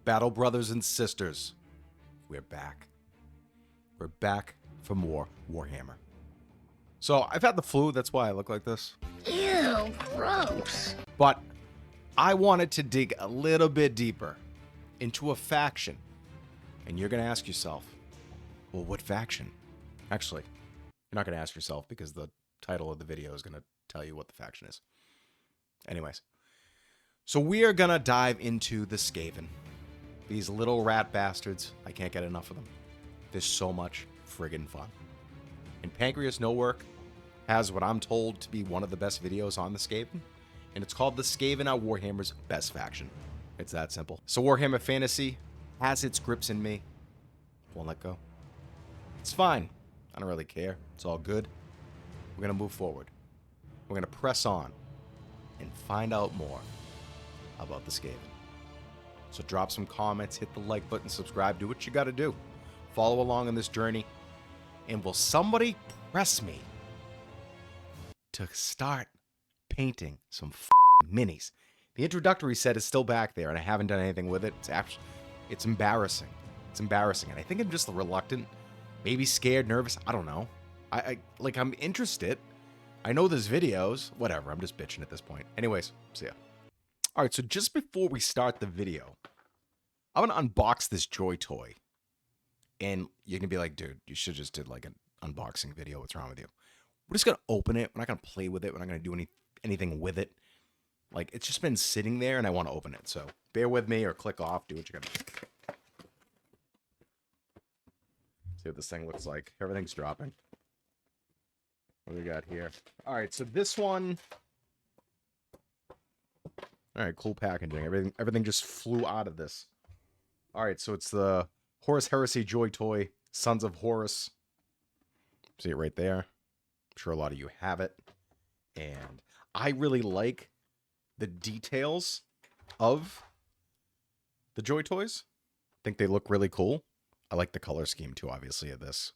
Battle brothers and sisters, we're back. We're back for more Warhammer. So, I've had the flu, that's why I look like this. Ew, gross. But I wanted to dig a little bit deeper into a faction. And you're going to ask yourself, well, what faction? Actually, you're not going to ask yourself because the title of the video is going to tell you what the faction is. Anyways, so we are going to dive into the Skaven. These little rat bastards, I can't get enough of them. There's so much friggin' fun. And Pancreas No Work has what I'm told to be one of the best videos on the Skaven, and it's called The Skaven are Warhammer's Best Faction. It's that simple. So Warhammer Fantasy has its grips in me. Won't let go. It's fine. I don't really care. It's all good. We're going to move forward. We're going to press on and find out more about the Skaven. So drop some comments, hit the like button, subscribe, do what you got to do. Follow along on this journey. And will somebody press me to start painting some minis? The introductory set is still back there, and I haven't done anything with it. It's embarrassing. It's embarrassing, and I think I'm just reluctant, maybe scared, nervous. I don't know. I'm interested. I know there's videos. Whatever. I'm just bitching at this point. Anyways, see ya. All right. So just before we start the video, I'm gonna unbox this Joy toy. And you're going to be like, dude, you should just did like an unboxing video. What's wrong with you? We're just going to open it. We're not going to play with it. We're not going to do anything with it. Like, it's just been sitting there, and I want to open it. So bear with me or click off. Do what you got to do. See what this thing looks like. Everything's dropping. What do we got here? All right, so this one... All right, cool packaging. Everything just flew out of this. All right, so it's the Horus Heresy Joy Toy, Sons of Horus. See it right there. I'm sure a lot of you have it. And I really like the details of the Joy Toys. I think they look really cool. I like the color scheme too, obviously, of this.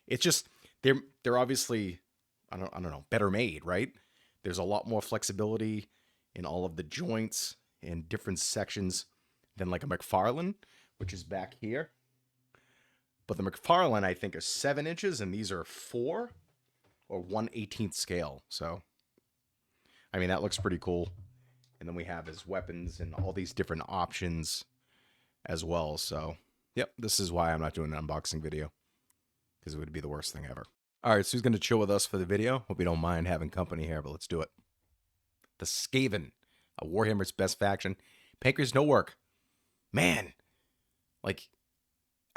It's just, they're obviously, I don't know, better made, right? There's a lot more flexibility in all of the joints and different sections than like a McFarlane, which is back here. But the McFarlane, I think, are 7 inches, and these are 4 or 1/18 scale. So, I mean, that looks pretty cool. And then we have his weapons and all these different options as well. So, yep, this is why I'm not doing an unboxing video, because it would be the worst thing ever. All right, so who's going to chill with us for the video? Hope you don't mind having company here, but let's do it. The Skaven, a Warhammer's best faction. Pancreas No Work. Man. Like,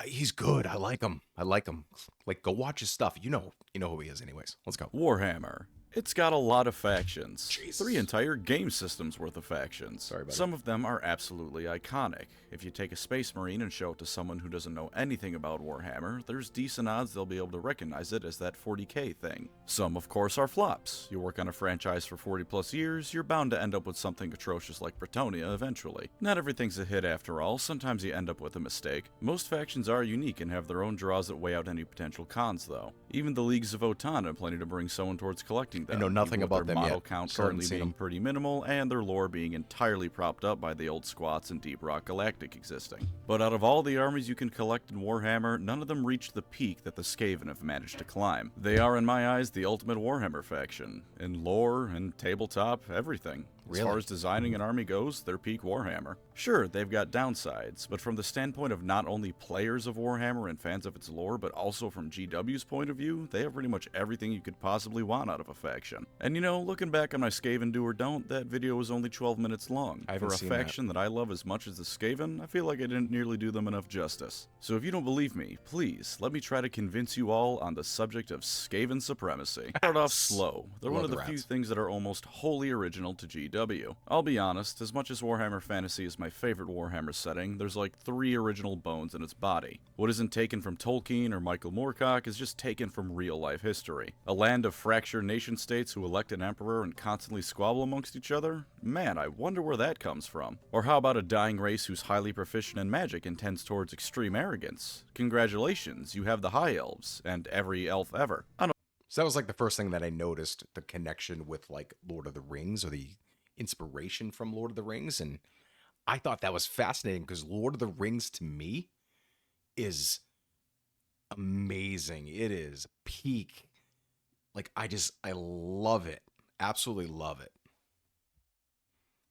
he's good. I like him. Like, go watch his stuff. You know who he is anyways. Let's go. Warhammer. It's got a lot of factions. Jesus. 3 entire game systems worth of factions. Sorry, buddy. Some of them are absolutely iconic. If you take a Space Marine and show it to someone who doesn't know anything about Warhammer, there's decent odds they'll be able to recognize it as that 40k thing. Some, of course, are flops. You work on a franchise for 40 plus years, you're bound to end up with something atrocious like Bretonnia eventually. Not everything's a hit after all, sometimes you end up with a mistake. Most factions are unique and have their own draws that weigh out any potential cons, though. Even the Leagues of Wotan have plenty to bring someone towards collecting them. I know nothing about them their model yet. count Still haven't currently seen being them. pretty minimal, and their lore being entirely propped up by the old squats and Deep Rock Galactic existing. But out of all the armies you can collect in Warhammer, none of them reach the peak that the Skaven have managed to climb. They are, in my eyes, the ultimate Warhammer faction. In lore and tabletop, everything. As Really? far as designing an army goes, they're peak Warhammer. Sure, they've got downsides, but from the standpoint of not only players of Warhammer and fans of its lore, but also from GW's point of view, they have pretty much everything you could possibly want out of a faction. And you know, looking back on my Skaven Do or Don't, that video was only 12 minutes long. I haven't For a seen faction that I love as much as the Skaven, I feel like I didn't nearly do them enough justice. So if you don't believe me, please, let me try to convince you all on the subject of Skaven supremacy. Start off slow. They're one Love of the the few rats. things that are almost wholly original to GW. I'll be honest, as much as Warhammer Fantasy is my favorite Warhammer setting, there's like 3 original bones in its body. What isn't taken from Tolkien or Michael Moorcock is just taken from real-life history. A land of fractured nation-states who elect an emperor and constantly squabble amongst each other? Man, I wonder where that comes from. Or how about a dying race who's highly proficient in magic and tends towards extreme arrogance? Congratulations, you have the High Elves, and every elf ever. So that was like the first thing that I noticed, the connection with like Lord of the Rings, or the inspiration from Lord of the Rings. And I thought that was fascinating because Lord of the Rings to me is amazing. It is peak. Like I love it. Absolutely love it.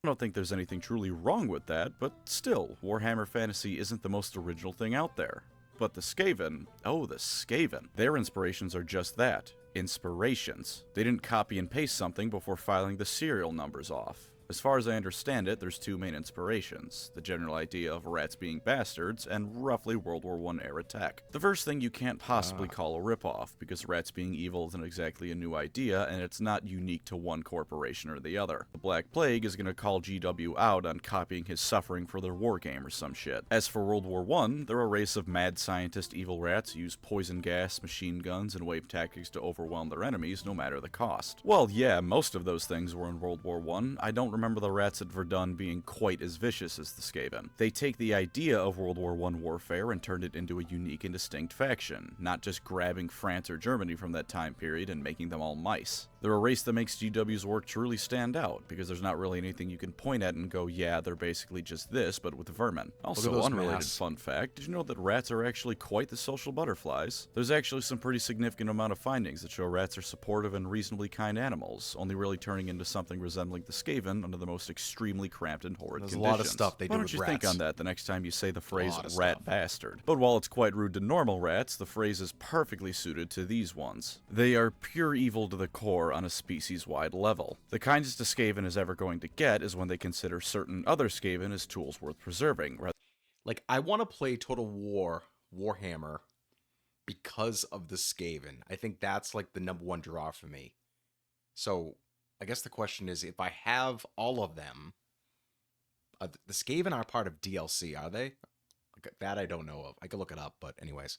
I don't think there's anything truly wrong with that, but still, Warhammer Fantasy isn't the most original thing out there. But the Skaven, oh, the Skaven, their inspirations are just that, inspirations. They didn't copy and paste something before filing the serial numbers off. As far as I understand it, there's two main inspirations, the general idea of rats being bastards, and roughly World War I era tech. The first thing you can't possibly call a ripoff, because rats being evil isn't exactly a new idea, and it's not unique to one corporation or the other. The Black Plague is gonna call GW out on copying his suffering for their wargame or some shit. As for World War I, they're a race of mad scientist evil rats who use poison gas, machine guns, and wave tactics to overwhelm their enemies no matter the cost. Well, yeah, most of those things were in World War I don't remember the rats at Verdun being quite as vicious as the Skaven. They take the idea of World War I warfare and turned it into a unique and distinct faction, not just grabbing France or Germany from that time period and making them all mice. They're a race that makes GW's work truly stand out, because there's not really anything you can point at and go, yeah, they're basically just this, but with vermin. Also, unrelated fun fact, did you know that rats are actually quite the social butterflies? There's actually some pretty significant amount of findings that show rats are supportive and reasonably kind animals, only really turning into something resembling the Skaven under the most extremely cramped and horrid conditions. There's a lot of stuff they do with rats. Why don't you think on that the next time you say the phrase rat bastard? But while it's quite rude to normal rats, the phrase is perfectly suited to these ones. They are pure evil to the core on a species-wide level. The kindest a Skaven is ever going to get is when they consider certain other Skaven as tools worth preserving. Like, I want to play Total War Warhammer because of the Skaven. I think that's like the number one draw for me. So I guess the question is, if I have all of them, the Skaven are part of DLC, are they? That I don't know of. I could look it up, but anyways.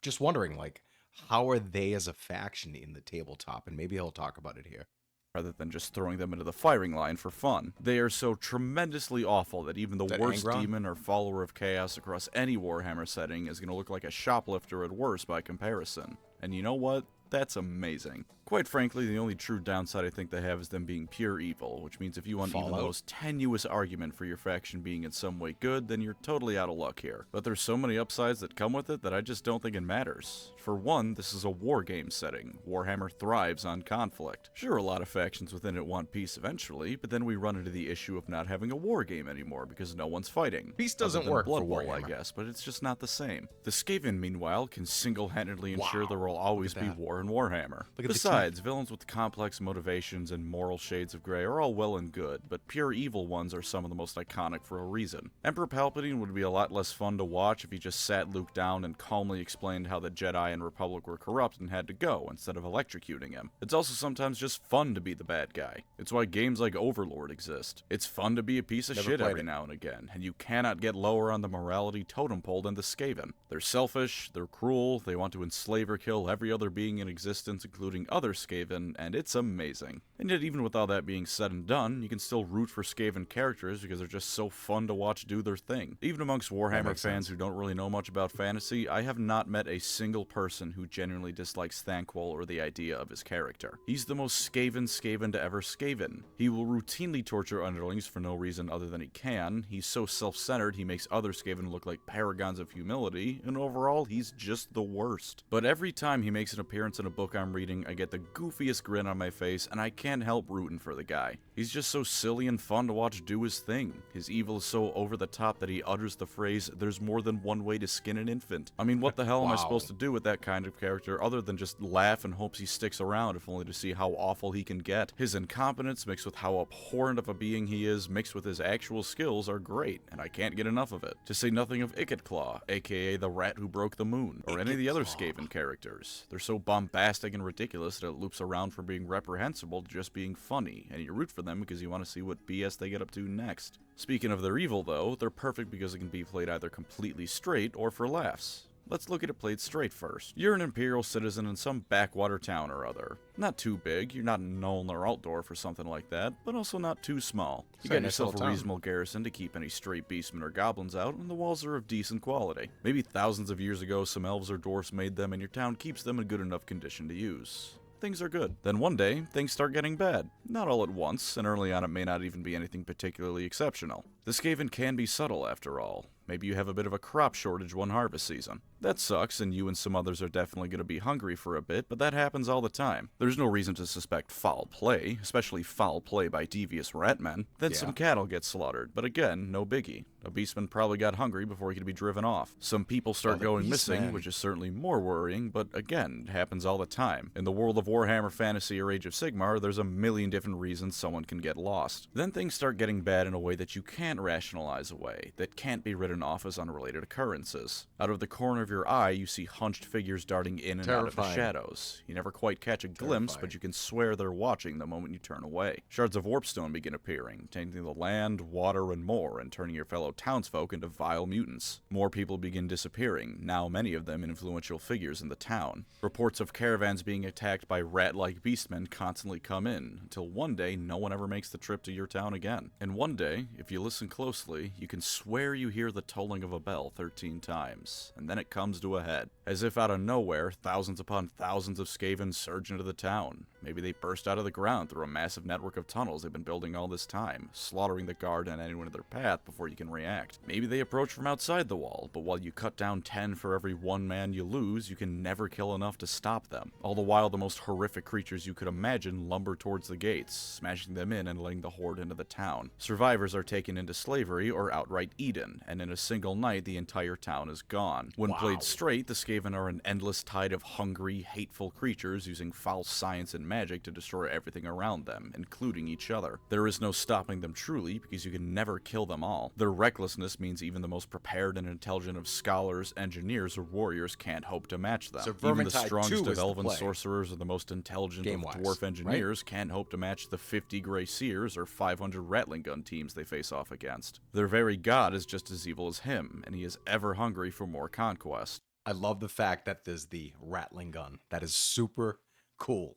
Just wondering, like, how are they as a faction in the tabletop? And maybe he'll talk about it here. Rather than just throwing them into the firing line for fun. They are so tremendously awful that even the worst demon or follower of chaos across any Warhammer setting is going to look like a shoplifter at worst by comparison. And you know what? That's amazing. Quite frankly, the only true downside I think they have is them being pure evil, which means if you want even the most tenuous argument for your faction being in some way good, then you're totally out of luck here. But there's so many upsides that come with it that I just don't think it matters. For one, this is a war game setting. Warhammer thrives on conflict. Sure, a lot of factions within it want peace eventually, but then we run into the issue of not having a war game anymore because no one's fighting. Peace doesn't work for Blood Bowl, I Warhammer. guess, but it's just not the same. The Skaven, meanwhile, can single-handedly ensure there will always be war in Warhammer. Besides, villains with complex motivations and moral shades of gray are all well and good, but pure evil ones are some of the most iconic for a reason. Emperor Palpatine would be a lot less fun to watch if he just sat Luke down and calmly explained how the Jedi and Republic were corrupt and had to go, instead of electrocuting him. It's also sometimes just fun to be the bad guy. It's why games like Overlord exist. It's fun to be a piece of shit every now and again, and you cannot get lower on the morality totem pole than the Skaven. They're selfish, they're cruel, they want to enslave or kill every other being in existence, including other Skaven, and it's amazing. And yet, even with all that being said and done, you can still root for Skaven characters because they're just so fun to watch do their thing. Even amongst Warhammer fans who don't really know much about fantasy, I have not met a single person who genuinely dislikes Thanquol or the idea of his character. He's the most Skaven to ever Skaven. He will routinely torture underlings for no reason other than he can. He's so self-centered he makes other Skaven look like paragons of humility, and overall, he's just the worst. But every time he makes an appearance in a book I'm reading, I get the goofiest grin on my face, and I can't help rooting for the guy. He's just so silly and fun to watch do his thing. His evil is so over the top that he utters the phrase, "There's more than one way to skin an infant." I mean, what the hell am I supposed to do with that kind of character other than just laugh and hopes he sticks around, if only to see how awful he can get? His incompetence mixed with how abhorrent of a being he is, mixed with his actual skills, are great, and I can't get enough of it. To say nothing of Claw, aka the rat who broke the moon, or any of the other Skaven characters. They're so bombastic and ridiculous that it loops around from being reprehensible to just being funny, and you root for them because you want to see what BS they get up to next. Speaking of their evil, though, they're perfect because it can be played either completely straight or for laughs. Let's look at it played straight first. You're an Imperial citizen in some backwater town or other. Not too big, you're not in Nuln or Altdorf or something like that, but also not too small. You got yourself a reasonable garrison to keep any stray beastmen or goblins out, and the walls are of decent quality. Maybe thousands of years ago some elves or dwarfs made them, and your town keeps them in good enough condition to use. things are good. Then one day, things start getting bad. Not all at once, and early on it may not even be anything particularly exceptional. The Skaven can be subtle after all. Maybe you have a bit of a crop shortage one harvest season. That sucks, and you and some others are definitely going to be hungry for a bit, but that happens all the time. There's no reason to suspect foul play, especially foul play by devious ratmen. Then some cattle get slaughtered, but again, no biggie. A beastman probably got hungry before he could be driven off. Some people start going missing, which is certainly more worrying, but again, it happens all the time. In the world of Warhammer Fantasy or Age of Sigmar, there's a million different reasons someone can get lost. Then things start getting bad in a way that you can't rationalize away, that can't be written off as unrelated occurrences. Out of the corner of your eye, you see hunched figures darting in and out of the shadows. You never quite catch a glimpse, but you can swear they're watching the moment you turn away. Shards of warpstone begin appearing, tainting the land, water, and more, and turning your fellow townsfolk into vile mutants. More people begin disappearing, now many of them influential figures in the town. Reports of caravans being attacked by rat-like beastmen constantly come in, until one day no one ever makes the trip to your town again. And one day, if you listen closely, you can swear you hear the tolling of a bell 13 times, and then it comes to a head. As if out of nowhere, thousands upon thousands of Skaven surge into the town. Maybe they burst out of the ground through a massive network of tunnels they've been building all this time, slaughtering the guard and anyone in their path before you can react. Maybe they approach from outside the wall, but while you cut down 10 for every one man you lose, you can never kill enough to stop them. All the while, the most horrific creatures you could imagine lumber towards the gates, smashing them in and letting the horde into the town. Survivors are taken into slavery or outright eaten, and in a single night, the entire town is gone. When played straight, the Skaven are an endless tide of hungry, hateful creatures using foul science and magic to destroy everything around them, including each other. There is no stopping them truly, because you can never kill them all. Their recklessness means even the most prepared and intelligent of scholars, engineers, or warriors can't hope to match them. So Even the strongest of elven sorcerers or the most intelligent of dwarf engineers can't hope to match the 50 Grey Seers or 500 Rattling Gun teams they face off against. Their very god is just as evil as him, and he is ever hungry for more conquest. I love the fact that there's the Rattling Gun. That is super cool.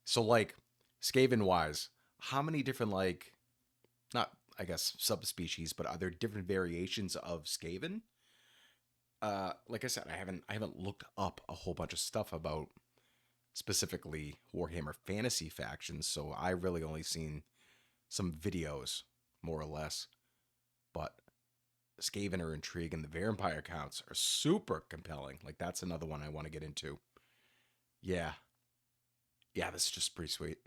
So, like, Skaven-wise, how many different, like, not, I guess, subspecies, but are there different variations of Skaven? Like I said, I haven't looked up a whole bunch of stuff about specifically Warhammer Fantasy factions, so I really only seen some videos, more or less. But Skaven are intriguing. The vampire counts are super compelling. Like, that's another one I want to get into. Yeah, this is just pretty sweet.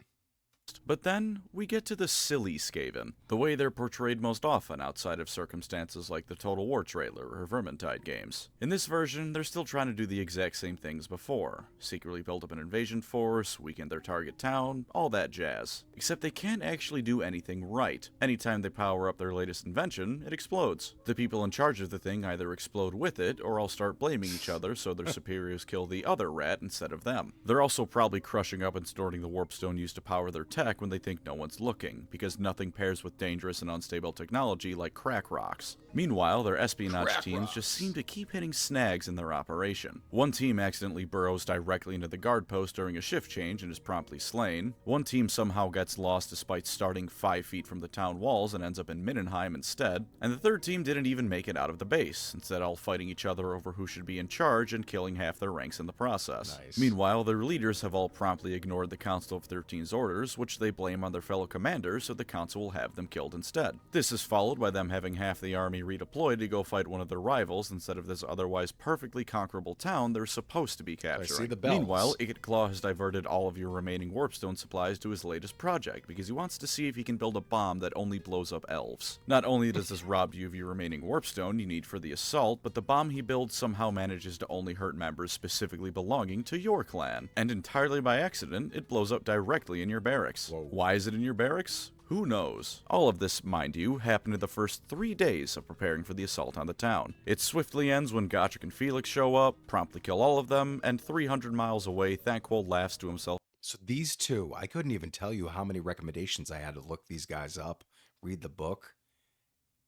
But then, we get to the silly Skaven, the way they're portrayed most often outside of circumstances like the Total War trailer or Vermintide games. In this version, they're still trying to do the exact same things before. Secretly build up an invasion force, weaken their target town, all that jazz. Except they can't actually do anything right. Anytime they power up their latest invention, it explodes. The people in charge of the thing either explode with it, or all start blaming each other so their superiors kill the other rat instead of them. They're also probably crushing up and storing the warpstone used to power their tech when they think no one's looking, because nothing pairs with dangerous and unstable technology like crack rocks. Meanwhile, their espionage teams just seem to keep hitting snags in their operation. One team accidentally burrows directly into the guard post during a shift change and is promptly slain. One team somehow gets lost despite starting 5 feet from the town walls and ends up in Mindenheim instead. And the third team didn't even make it out of the base, instead all fighting each other over who should be in charge and killing half their ranks in the process. Nice. Meanwhile, their leaders have all promptly ignored the Council of 13's orders, which they blame on their fellow commanders, so the council will have them killed instead. This is followed by them having half the army redeployed to go fight one of their rivals instead of this otherwise perfectly conquerable town they're supposed to be capturing. Meanwhile, Claw has diverted all of your remaining warpstone supplies to his latest project, because he wants to see if he can build a bomb that only blows up elves. Not only does this rob you of your remaining warpstone you need for the assault, but the bomb he builds somehow manages to only hurt members specifically belonging to your clan. And entirely by accident, it blows up directly in your barracks. Whoa. Why is it in your barracks? Who knows? All of this, mind you, happened in the first 3 days of preparing for the assault on the town. It swiftly ends when Gotrek and Felix show up, promptly kill all of them, and 300 miles away, Thanquol laughs to himself. So these two, I couldn't even tell you how many recommendations I had to look these guys up, read the book,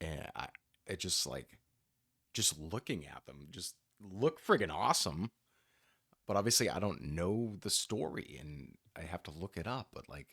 and it just like, just looking at them, just look friggin' awesome. But obviously I don't know the story and I have to look it up, but like,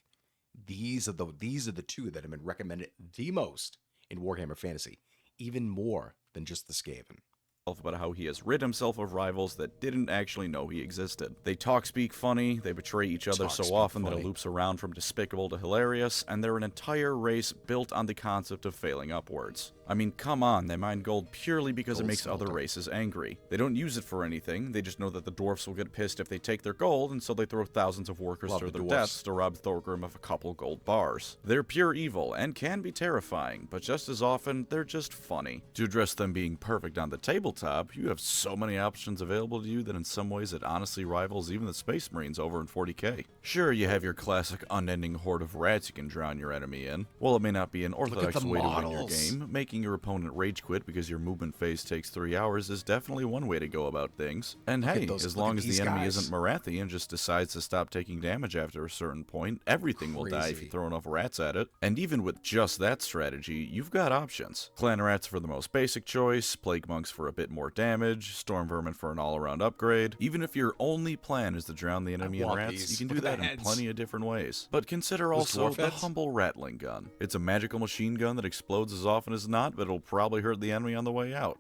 these are the two that have been recommended the most in Warhammer Fantasy, even more than just the Skaven. about how he has rid himself of rivals that didn't actually know he existed. They speak funny, they betray each other so often that it loops around from despicable to hilarious, and they're an entire race built on the concept of failing upwards. I mean, come on, they mine gold purely because it makes other races angry. They don't use it for anything, they just know that the dwarfs will get pissed if they take their gold, and so they throw thousands of workers to their deaths to rob Thorgrim of a couple gold bars. They're pure evil, and can be terrifying, but just as often, they're just funny. To address them being perfect on the tabletop, you have so many options available to you that in some ways it honestly rivals even the Space Marines over in 40k. Sure, you have your classic unending horde of rats you can drown your enemy in. While it may not be an orthodox way to win your game, making your opponent rage quit because your movement phase takes 3 hours is definitely one way to go about things. And hey, as long as the enemy isn't Marathi and just decides to stop taking damage after a certain point, everything will die if you throw enough rats at it. And even with just that strategy, you've got options. Clan rats for the most basic choice, plague monks for a bit more damage, storm vermin for an all-around upgrade. Even if your only plan is to drown the enemy in rats, you can do that in plenty of different ways. But consider also the humble rattling gun. It's a magical machine gun that explodes as often as not, but it'll probably hurt the enemy on the way out.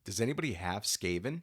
Does anybody have Skaven?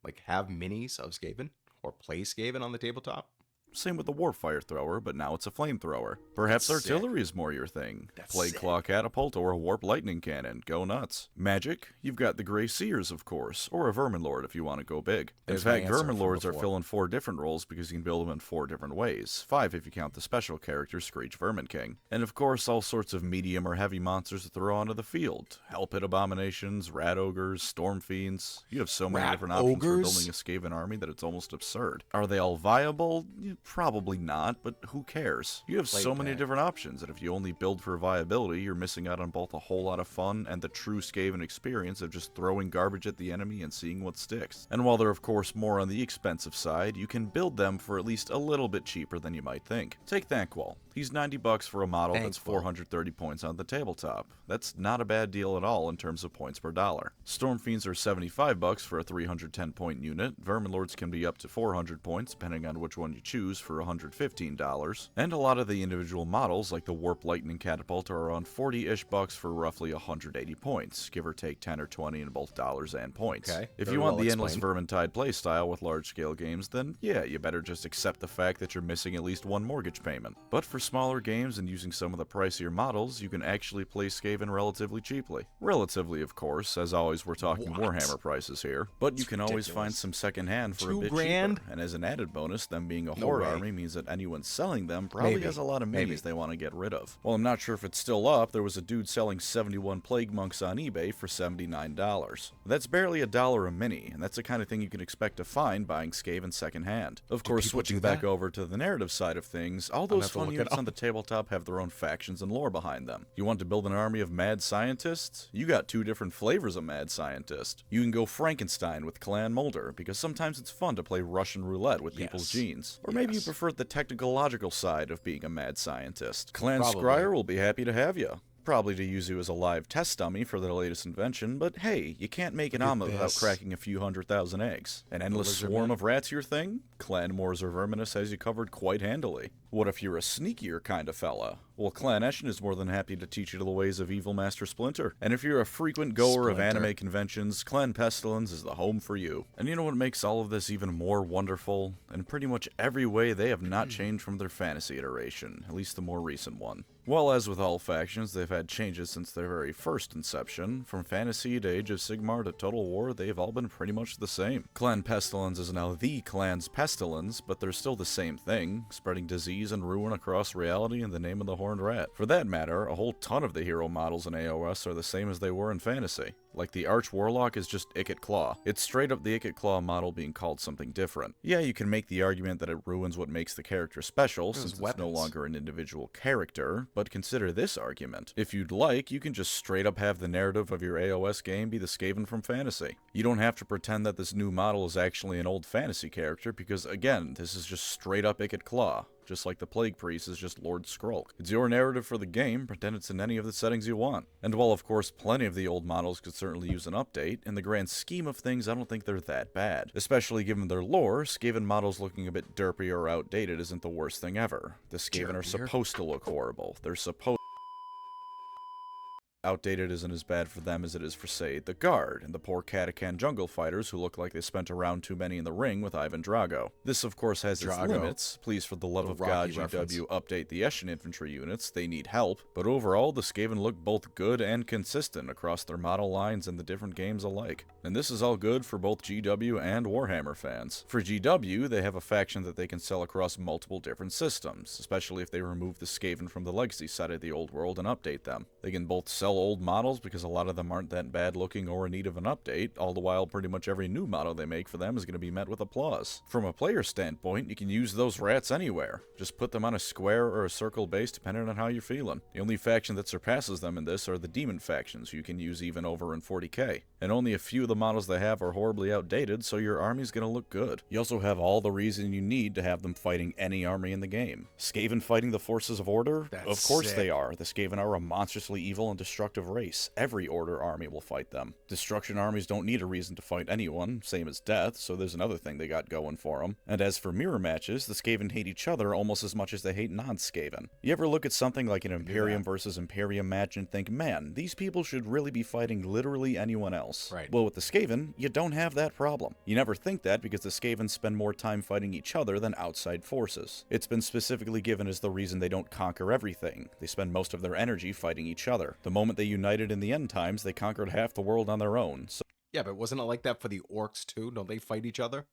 Like, have minis of Skaven? Or play Skaven on the tabletop? Same with the Warfire Thrower, but now it's a flamethrower. Perhaps artillery is more your thing. Plague Claw Catapult or a Warp Lightning Cannon. Go nuts. Magic? You've got the Grey Seers, of course, or a Vermin Lord if you want to go big. In fact, Vermin Lords are filling 4 different roles because you can build them in 4 different ways. 5 if you count the special character Screech Vermin King. And of course, all sorts of medium or heavy monsters to throw onto the field. Hellpit Abominations, Rat Ogres, Storm Fiends. You have so many different options for building a Skaven army that it's almost absurd. Are they all viable? Probably not, but who cares? You have so many different options that if you only build for viability, you're missing out on both a whole lot of fun and the true Skaven experience of just throwing garbage at the enemy and seeing what sticks. And while they're of course more on the expensive side, you can build them for at least a little bit cheaper than you might think. Take Thanquol. He's $90 for a model that's 430 points on the tabletop. That's not a bad deal at all in terms of points per dollar. Storm Fiends are $75 for a 310 point unit. Vermin Lords can be up to 400 points depending on which one you choose for $115. And a lot of the individual models like the Warp Lightning Catapult are around 40-ish bucks for roughly 180 points, give or take 10 or 20 in both dollars and points. If you want the endless Vermintide playstyle with large scale games, then yeah, you better just accept the fact that you're missing at least one mortgage payment. But for smaller games and using some of the pricier models, you can actually play Skaven relatively cheaply. Relatively, of course, as always we're talking Warhammer prices here, but you can always find some secondhand for a bit cheaper. And as an added bonus, them being a horde army means that anyone selling them probably has a lot of minis they want to get rid of. Well, I'm not sure if it's still up, there was a dude selling 71 Plague Monks on eBay for $79. That's barely $1 a mini, and that's the kind of thing you can expect to find buying Skaven secondhand. Of course, switching back over to the narrative side of things, all those fun units on the tabletop have their own factions and lore behind them. You want to build an army of mad scientists? You got 2 different flavors of mad scientist. You can go Frankenstein with Clan Mulder, because sometimes it's fun to play Russian roulette with people's genes. Or maybe you prefer the technological side of being a mad scientist. Clan Scryer will be happy to have you. Probably to use you as a live test dummy for their latest invention, but hey, you can't make an omelet without cracking a few 100,000 eggs. An endless swarm of rats your thing? Clan Mors or Verminus has you covered quite handily. What if you're a sneakier kind of fella? Well, Clan Eshin is more than happy to teach you the ways of Evil Master Splinter. And if you're a frequent goer of anime conventions, Clan Pestilence is the home for you. And you know what makes all of this even more wonderful? In pretty much every way, they have not changed from their fantasy iteration, at least the more recent one. Well, as with all factions, they've had changes since their very first inception. From Fantasy to Age of Sigmar to Total War, they've all been pretty much the same. Clan Pestilence is now the Clan's Pestilence, but they're still the same thing, spreading disease and ruin across reality in the name of the Horned Rat. For that matter, a whole ton of the hero models in AOS are the same as they were in Fantasy. Like the Arch Warlock is just Ikit Claw. It's straight up the Ikit Claw model being called something different. Yeah, you can make the argument that it ruins what makes the character special, since it's no longer an individual character, but consider this argument. If you'd like, you can just straight up have the narrative of your AOS game be the Skaven from Fantasy. You don't have to pretend that this new model is actually an old Fantasy character, because again, this is just straight up Ikit Claw. Just like the Plague Priest is just Lord Skrulk. It's your narrative for the game, pretend it's in any of the settings you want. And while of course plenty of the old models could certainly use an update, in the grand scheme of things I don't think they're that bad. Especially given their lore, Skaven models looking a bit derpy or outdated isn't the worst thing ever. The Skaven are supposed to look horrible. They're supposed outdated isn't as bad for them as it is for, say, the Guard, and the poor Katakan jungle fighters who look like they spent a round too many in the ring with Ivan Drago. This, of course, has its limits. Please, for the love of God, GW, update the Eshin infantry units. They need help. But overall, the Skaven look both good and consistent across their model lines and the different games alike. And this is all good for both GW and Warhammer fans. For GW, they have a faction that they can sell across multiple different systems, especially if they remove the Skaven from the legacy side of the old world and update them. They can both sell old models because a lot of them aren't that bad looking or in need of an update, all the while pretty much every new model they make for them is going to be met with applause. From a player standpoint, you can use those rats anywhere. Just put them on a square or a circle base depending on how you're feeling. The only faction that surpasses them in this are the demon factions you can use even over in 40k. And only a few of the models they have are horribly outdated, so your army's going to look good. You also have all the reason you need to have them fighting any army in the game. Skaven fighting the forces of Order? Of course they are. The Skaven are a monstrously evil and destructive race. Every Order army will fight them. Destruction armies don't need a reason to fight anyone, same as Death, so there's another thing they got going for them. And as for mirror matches, the Skaven hate each other almost as much as they hate non-Skaven. You ever look at something like an Imperium versus Imperium match and think, man, these people should really be fighting literally anyone else. Right. Well, with the Skaven, you don't have that problem. You never think that because the Skaven spend more time fighting each other than outside forces. It's been specifically given as the reason they don't conquer everything. They spend most of their energy fighting each other. The moment they united in the end times, they conquered half the world on their own. Yeah, but wasn't it like that for the orcs too? Don't they fight each other?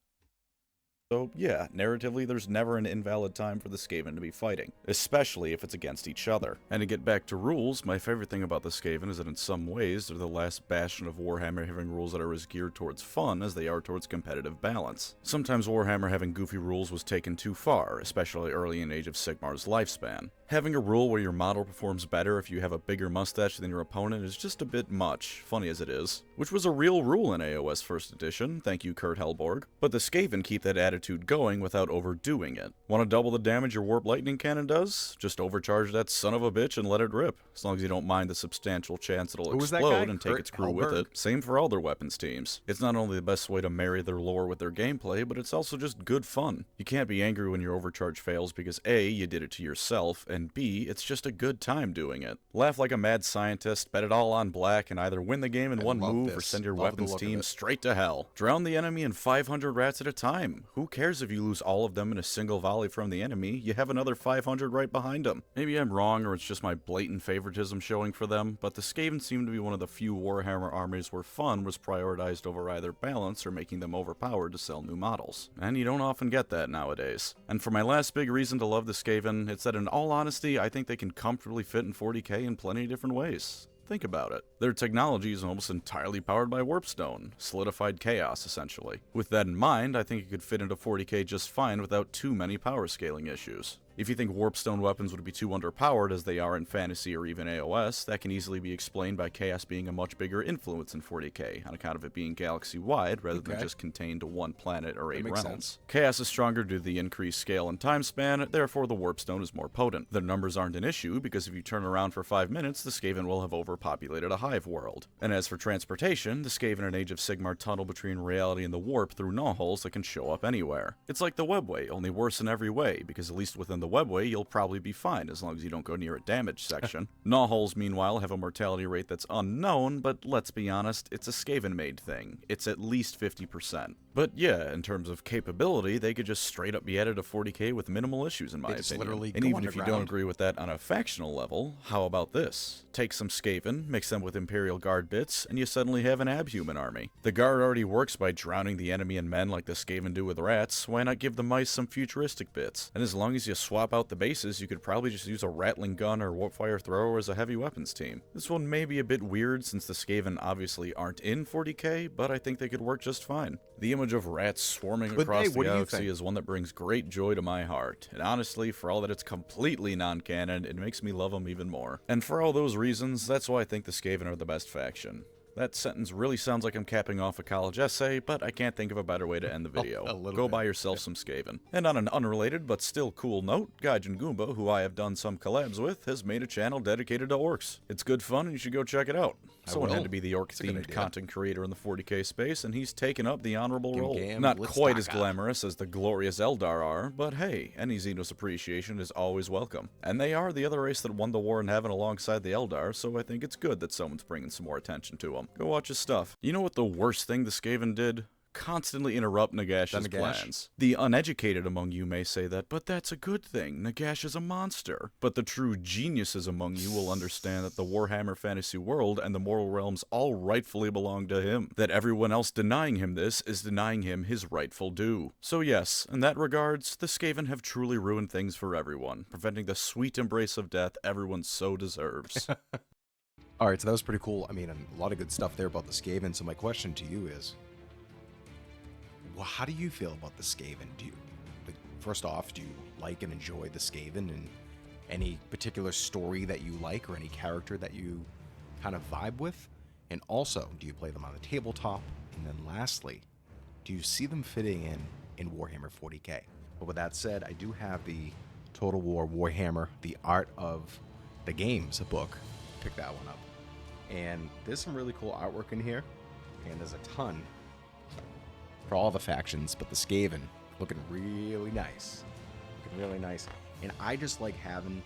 So, yeah, narratively, there's never an invalid time for the Skaven to be fighting, especially if it's against each other. And to get back to rules, my favorite thing about the Skaven is that in some ways, they're the last bastion of Warhammer having rules that are as geared towards fun as they are towards competitive balance. Sometimes Warhammer having goofy rules was taken too far, especially early in Age of Sigmar's lifespan. Having a rule where your model performs better if you have a bigger mustache than your opponent is just a bit much, funny as it is. Which was a real rule in AOS First Edition, thank you Kurt Hellborg. But the Skaven keep that attitude going without overdoing it. Want to double the damage your Warp Lightning Cannon does? Just overcharge that son of a bitch and let it rip, as long as you don't mind the substantial chance it'll explode and take its crew with it. Same for all their weapons teams. It's not only the best way to marry their lore with their gameplay, but it's also just good fun. You can't be angry when your overcharge fails because A, you did it to yourself, and B, it's just a good time doing it. Laugh like a mad scientist, bet it all on black, and either win the game in one move or send your weapons team straight to hell. Drown the enemy in 500 rats at a time. Who cares if you lose all of them in a single volley from the enemy? You have another 500 right behind them. Maybe I'm wrong or it's just my blatant favoritism showing for them, but the Skaven seem to be one of the few Warhammer armies where fun was prioritized over either balance or making them overpowered to sell new models. And you don't often get that nowadays. And for my last big reason to love the Skaven, it's that in all honesty, I think they can comfortably fit in 40k in plenty of different ways. Think about it. Their technology is almost entirely powered by Warpstone, solidified chaos essentially. With that in mind, I think it could fit into 40k just fine without too many power scaling issues. If you think Warpstone weapons would be too underpowered as they are in Fantasy or even AOS, that can easily be explained by Chaos being a much bigger influence in 40k, on account of it being galaxy-wide rather than just contained to one planet or 8 realms. Chaos is stronger due to the increased scale and time span, therefore the Warpstone is more potent. Their numbers aren't an issue, because if you turn around for 5 minutes, the Skaven will have overpopulated a hive world. And as for transportation, the Skaven in Age of Sigmar tunnel between reality and the warp through gnaw-holes that can show up anywhere. It's like the webway, only worse in every way, because at least within the webway, you'll probably be fine as long as you don't go near a damaged section. Gnaw-holes, meanwhile, have a mortality rate that's unknown, but let's be honest, it's a Skaven-made thing. It's at least 50%. But yeah, in terms of capability, they could just straight up be added to 40k with minimal issues in my opinion. And even if you don't agree with that on a factional level, how about this? Take some Skaven, mix them with Imperial Guard bits, and you suddenly have an abhuman army. The Guard already works by drowning the enemy in men like the Skaven do with rats, why not give the mice some futuristic bits? And as long as you swap out the bases, you could probably just use a Rattling Gun or Warpfire Thrower as a heavy weapons team. This one may be a bit weird since the Skaven obviously aren't in 40k, but I think they could work just fine. The image of rats swarming across the galaxy is one that brings great joy to my heart, and honestly, for all that it's completely non-canon, it makes me love them even more. And for all those reasons, that's why I think the Skaven are the best faction. That sentence really sounds like I'm capping off a college essay, but I can't think of a better way to end the video. A little Go bit. buy yourself some Skaven. And on an unrelated but still cool note, Gaijin Goomba, who I have done some collabs with, has made a channel dedicated to orcs. It's good fun and you should go check it out. Someone had to be the orc-themed content creator in the 40k space, and he's taken up the honorable role. Not quite as glamorous as the glorious Eldar are, but hey, any Xenos appreciation is always welcome. And they are the other race that won the war in heaven alongside the Eldar, so I think it's good that someone's bringing some more attention to them. Go watch his stuff. You know what the worst thing the Skaven did? Constantly interrupt Nagash's plans. The uneducated among you may say that, but that's a good thing. Nagash is a monster. But the true geniuses among you will understand that the Warhammer fantasy world and the mortal realms all rightfully belong to him. That everyone else denying him this is denying him his rightful due. So yes, in that regards, the Skaven have truly ruined things for everyone, preventing the sweet embrace of death everyone so deserves. Alright, so that was pretty cool. I mean, a lot of good stuff there about the Skaven. So my question to you is, well, how do you feel about the Skaven? Do you, like, first off, do you like and enjoy the Skaven, and any particular story that you like or any character that you kind of vibe with? And also, do you play them on the tabletop? And then lastly, do you see them fitting in Warhammer 40k? But with that said, I do have the Total War Warhammer, The Art of the Games book. Pick that one up. And there's some really cool artwork in here, and there's a ton for all the factions, but the Skaven looking really nice. Looking really nice. And I just like having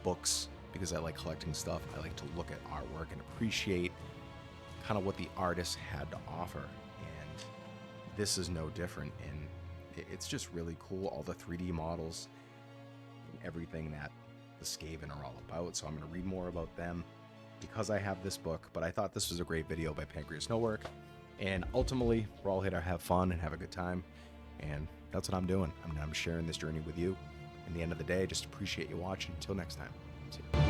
books because I like collecting stuff. I like to look at artwork and appreciate kind of what the artist had to offer. And this is no different. And it's just really cool. All the 3D models and everything that the Skaven are all about. So I'm going to read more about them because I have this book. But I thought this was a great video by Pancreas Snowwork. And ultimately, we're all here to have fun and have a good time. And that's what I'm doing. I'm sharing this journey with you. In the end of the day, just appreciate you watching. Until next time. See you.